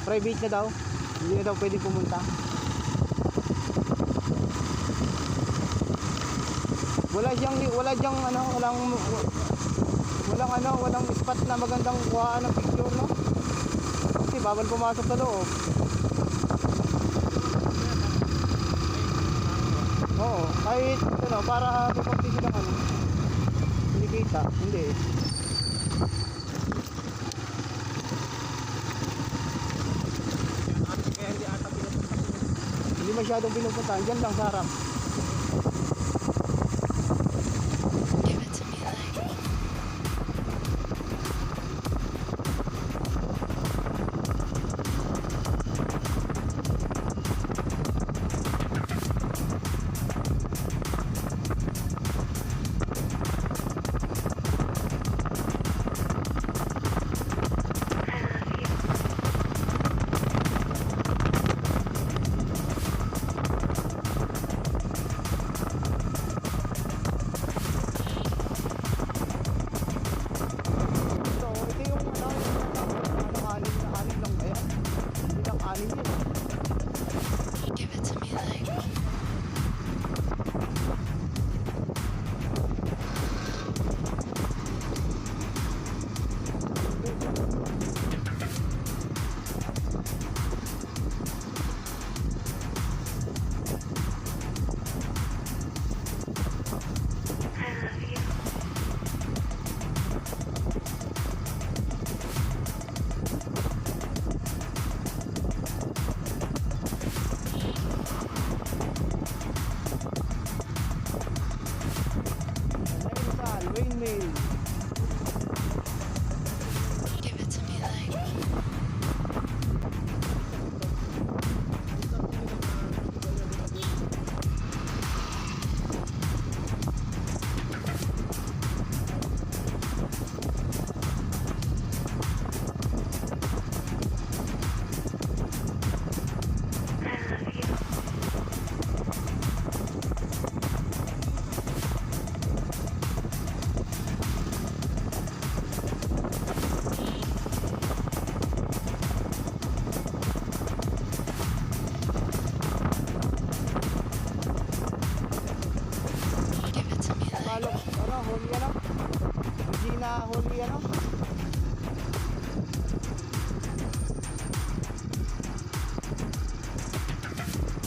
private na daw. Hindi na daw pwedeng pumunta. Walang spot na magandang kuhaan ng picture, no? Kasi bawal pumasok sa loob. Oo, kahit ano, para may konti silang ano, hindi kita, hindi. Hindi masyadong pinupuntahan, dyan lang sa harap.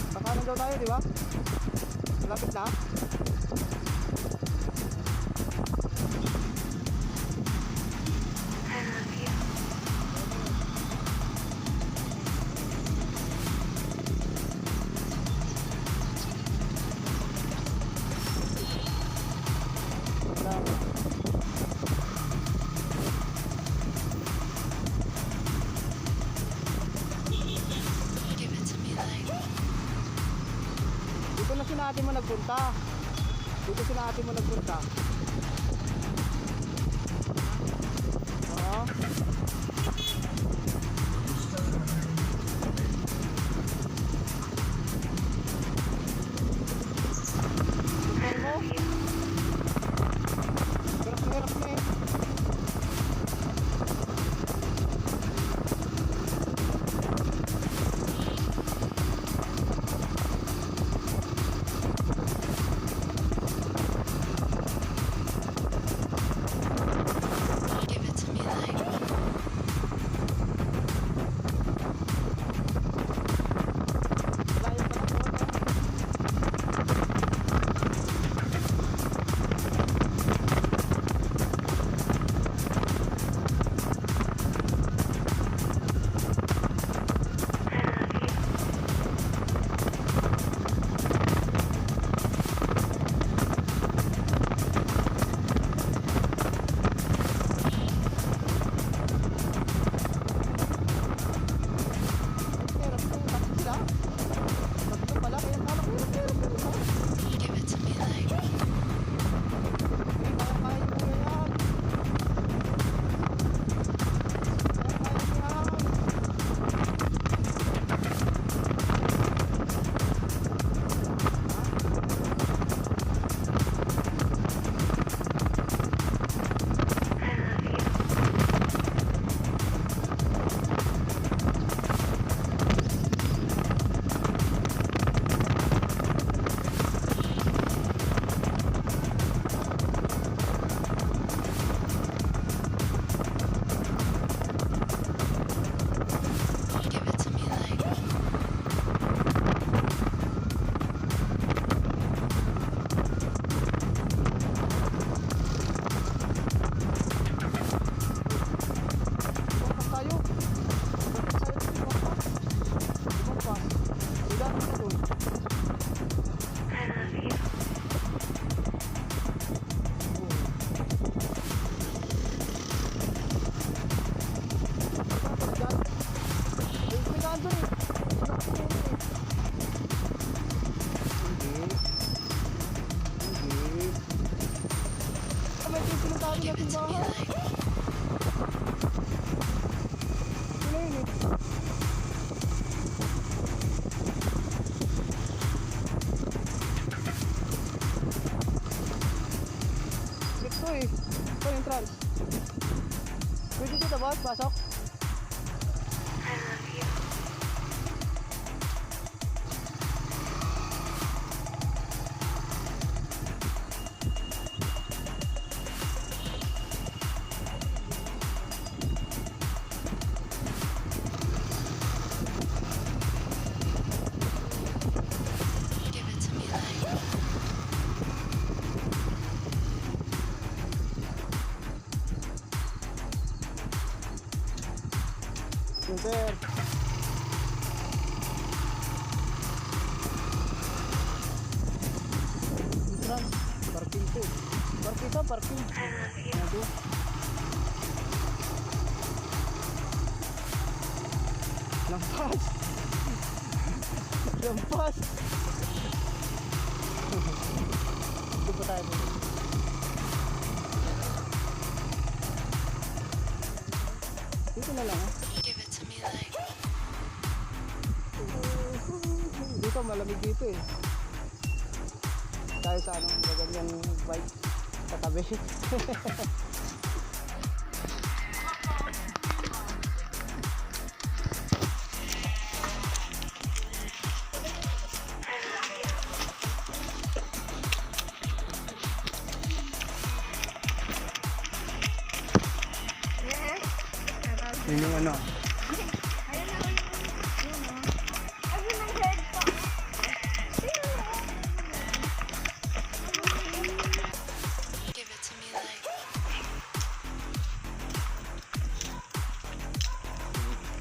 Kakanan daw tayo, di ba? Malapit na. Dito na sinati mo nagpunta. Dito sinati mo nagpunta. Oo. Hirap na eh. sige. Ito eh. Ito yung entrance. Pwede dito ba? Pasok? Give it to me like Super. Entrance. Parking to. Parking to, parking. Aduh. Lampas. Lampas. Dito pa tayo. Dito na lang. give it to me like Dito malamig dito eh. Tayo sa anong ganyang bike sa tabi. Yun yung ano. give it to me like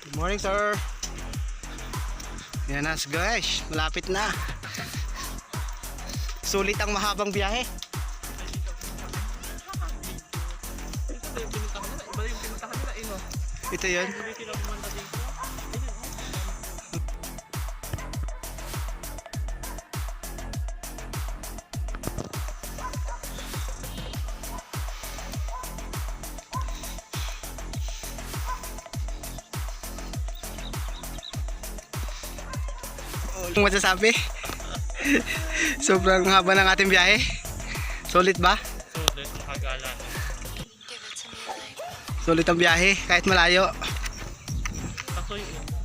Good morning, sir. Yan na guys, malapit na. Sulit ang mahabang biyahe. Ito yun. Ang masasabi? Sobrang haba ng ating biyahe. Sulit ba? Sulit, nakagala. give it to me like Sulit ang biyahe kahit malayo. Kaso yung